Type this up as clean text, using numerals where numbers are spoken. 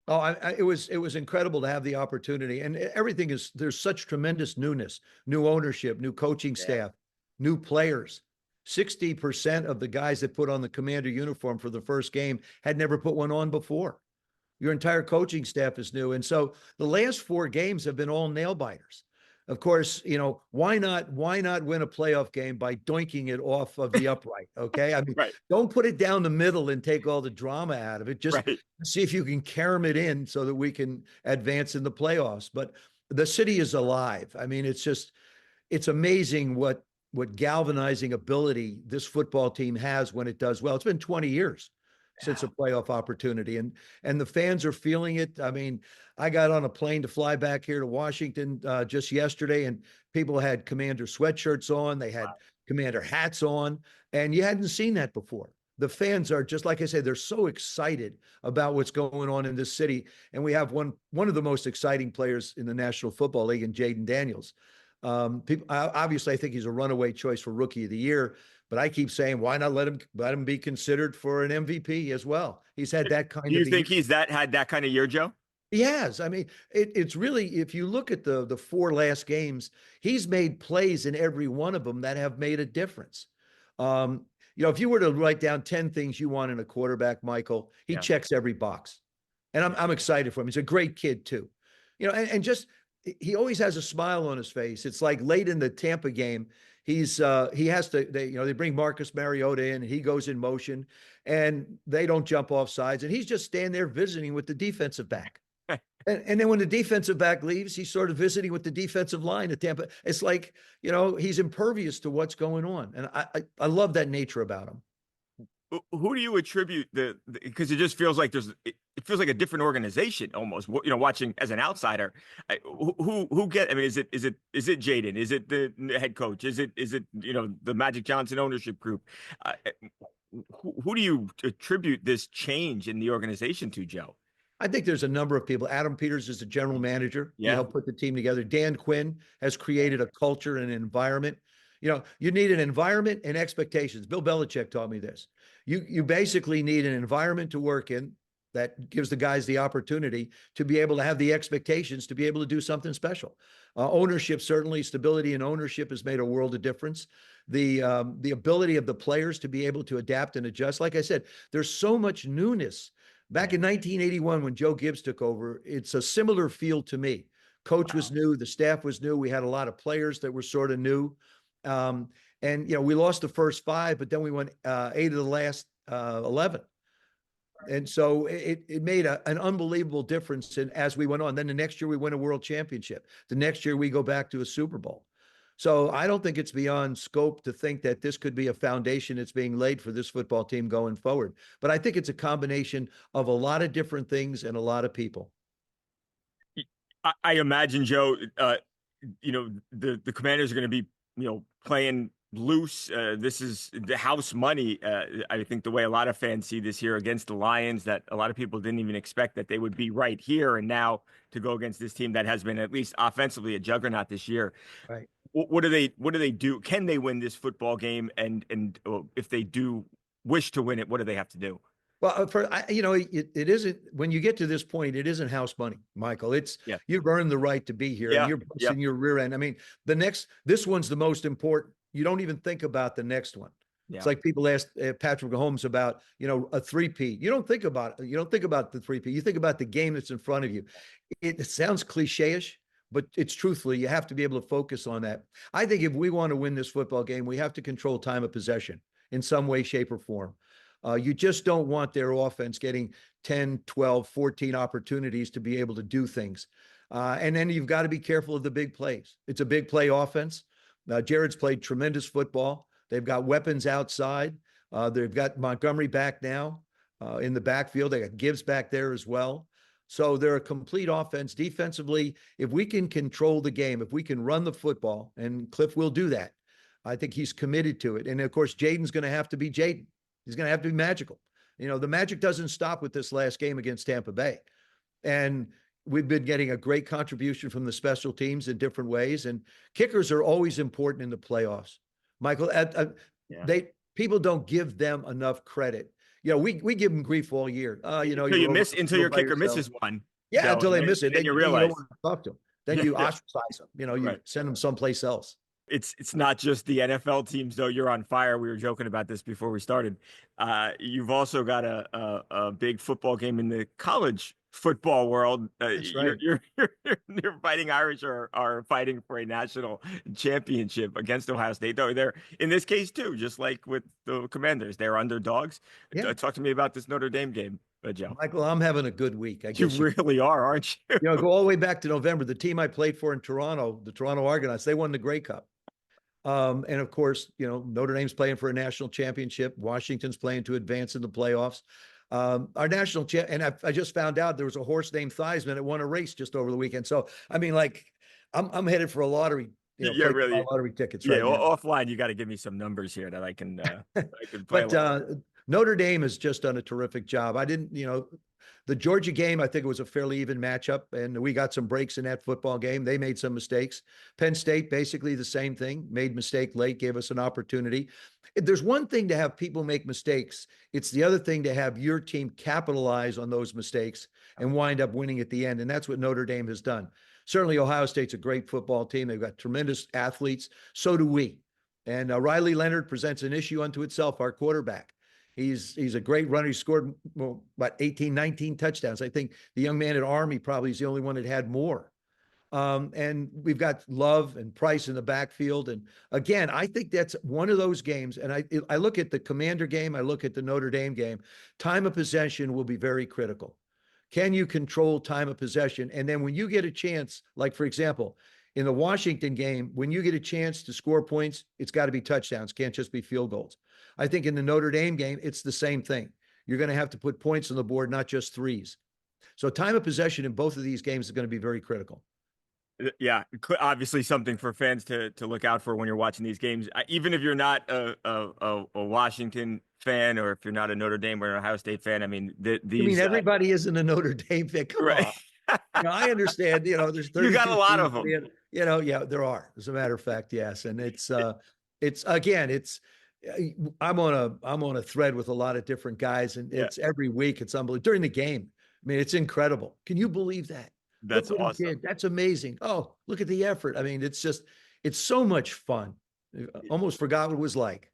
Oh, it was incredible to have the opportunity, and everything is there's such tremendous newness, new ownership, new coaching Yeah. staff, new players. 60% of the guys that put on the Commander uniform for the first game had never put one on before. Your entire coaching staff is new. And so the last four games have been all nail biters. Of course, why not win a playoff game by doinking it off of the upright? Okay. I mean, Right. don't put it down the middle and take all the drama out of it. Just Right. see if you can carom it in so that we can advance in the playoffs. But the city is alive. I mean, it's amazing what galvanizing ability this football team has when it does well. It's been 20 years since Yeah. a playoff opportunity, and the fans are feeling it. I mean, I got on a plane to fly back here to Washington just yesterday, and people had Commander sweatshirts on, they had Commander hats on, and you hadn't seen that before. The fans are, just like I said, they're so excited about what's going on in this city, and we have one of the most exciting players in the National Football League in Jayden Daniels. People, obviously, I think he's a runaway choice for Rookie of the Year. But I keep saying, why not let him be considered for an MVP as well? He's had that Do kind you of a year. think he's had that kind of year, Joe? He has. I mean, it's really, if you look at the four last games, he's made plays in every one of them that have made a difference. If you were to write down 10 things you want in a quarterback, Michael, he Yeah. checks every box. And I'm excited for him. He's a great kid too. And just he always has a smile on his face. It's like late in the Tampa game, he has to they bring Marcus Mariota in and he goes in motion and they don't jump off sides and he's just standing there visiting with the defensive back. And then when the defensive back leaves, he's sort of visiting with the defensive line at Tampa. It's like, he's impervious to what's going on. And I love that nature about him. Who do you attribute because it just feels like it feels like a different organization almost, watching as an outsider. I mean, is it Jayden? Is it the head coach? Is it the Magic Johnson ownership group? Who do you attribute this change in the organization to, Joe? I think there's a number of people. Adam Peters is the general manager. He Yeah. helped put the team together. Dan Quinn has created a culture and an environment. You need an environment and expectations. Bill Belichick taught me this. You basically need an environment to work in that gives the guys the opportunity to be able to have the expectations to be able to do something special. Ownership, certainly, stability and ownership has made a world of difference. The ability of the players to be able to adapt and adjust. Like I said, there's so much newness. Back in 1981, when Joe Gibbs took over, it's a similar feel to me. Coach was new, the staff was new. We had a lot of players that were sort of new. And we lost the first five, but then we won 8 of the last 11. And so it made an unbelievable difference as we went on. Then the next year we win a world championship. The next year we go back to a Super Bowl. So I don't think it's beyond scope to think that this could be a foundation that's being laid for this football team going forward. But I think it's a combination of a lot of different things and a lot of people. I imagine, Joe, the Commanders are going to be, playing loose. This is the house money. I think the way a lot of fans see this here against the Lions, that a lot of people didn't even expect that they would be right here. And now to go against this team that has been at least offensively a juggernaut this year. Right. What do they do? Can they win this football game? And if they do wish to win it, what do they have to do? Well, it isn't, when you get to this point, it isn't house money, Michael. It's, Yeah. you've earned the right to be here and Yeah. you're Yeah. busting your rear end. I mean, this one's the most important. You don't even think about the next one. Yeah. It's like people asked Patrick Mahomes about, a three-peat. You don't think about it. You don't think about the three-peat. You think about the game that's in front of you. It sounds cliche-ish, but it's truthfully, you have to be able to focus on that. I think if we want to win this football game, we have to control time of possession in some way, shape, or form. You just don't want their offense getting 10, 12, 14 opportunities to be able to do things. And then you've got to be careful of the big plays. It's a big play offense. Jared's played tremendous football. They've got weapons outside. They've got Montgomery back now in the backfield. They got Gibbs back there as well. So they're a complete offense. Defensively, if we can control the game, if we can run the football, and Cliff will do that, I think he's committed to it. And of course, Jayden's going to have to be Jayden. He's going to have to be magical. The magic doesn't stop with this last game against Tampa Bay. And we've been getting a great contribution from the special teams in different ways. And kickers are always important in the playoffs. Michael, Yeah. people don't give them enough credit. we give them grief all year. Until you you're over miss the until field your by kicker yourself. misses one, Yeah, Joe, until and they miss it, then you then you don't realize. want to talk to them. Then Yeah, you yeah, ostracize them. You right. send them someplace else. It's not just the NFL teams though. You're on fire. We were joking about this before we started. You've also got a big football game in the college football world. That's right. Your Fighting Irish are fighting for a national championship against Ohio State. Though they're in this case too, just like with the Commanders, they're underdogs. Yeah, Talk to me about this Notre Dame game, Joe. Michael, I'm having a good week. I You guess really are, aren't you? go all the way back to November. The team I played for in Toronto, the Toronto Argonauts, they won the Grey Cup. And of course, Notre Dame's playing for a national championship. Washington's playing to advance in the playoffs. Our national champ, and I just found out there was a horse named Theismann that won a race just over the weekend. So I mean, like, I'm headed for a lottery. Yeah, really. Lottery tickets Yeah, right now. offline, you got to give me some numbers here that I can play. But Notre Dame has just done a terrific job. I didn't, the Georgia game, I think it was a fairly even matchup, and we got some breaks in that football game. They made some mistakes. Penn State, basically the same thing, made mistake late, gave us an opportunity. There's one thing to have people make mistakes. It's the other thing to have your team capitalize on those mistakes and wind up winning at the end. And that's what Notre Dame has done. Certainly, Ohio State's a great football team. They've got tremendous athletes. So do we. And Riley Leonard presents an issue unto itself, our quarterback. He's a great runner. He scored, about 18, 19 touchdowns. I think the young man at Army probably is the only one that had more. And we've got Love and Price in the backfield. And again, I think that's one of those games. And I look at the Commander game, I look at the Notre Dame game. Time of possession will be very critical. Can you control time of possession? And then when you get a chance, like for example, in the Washington game, when you get a chance to score points, it's got to be touchdowns, can't just be field goals. I think in the Notre Dame game, it's the same thing. You're going to have to put points on the board, not just threes. So time of possession in both of these games is going to be very critical. Yeah, obviously something for fans to look out for when you're watching these games. Even if you're not a Washington fan, or if you're not a Notre Dame or an Ohio State fan, I mean, these. Everybody isn't a Notre Dame fan? Come right. on. I understand. There's 30. You got a lot of them. Yeah, there are. As a matter of fact, yes, and it's again, I'm on a thread with a lot of different guys, and it's every week. It's unbelievable during the game. I mean, it's incredible. Can you believe that? That's awesome. That's amazing. Oh, look at the effort. I mean, it's so much fun. I almost forgot what it was like.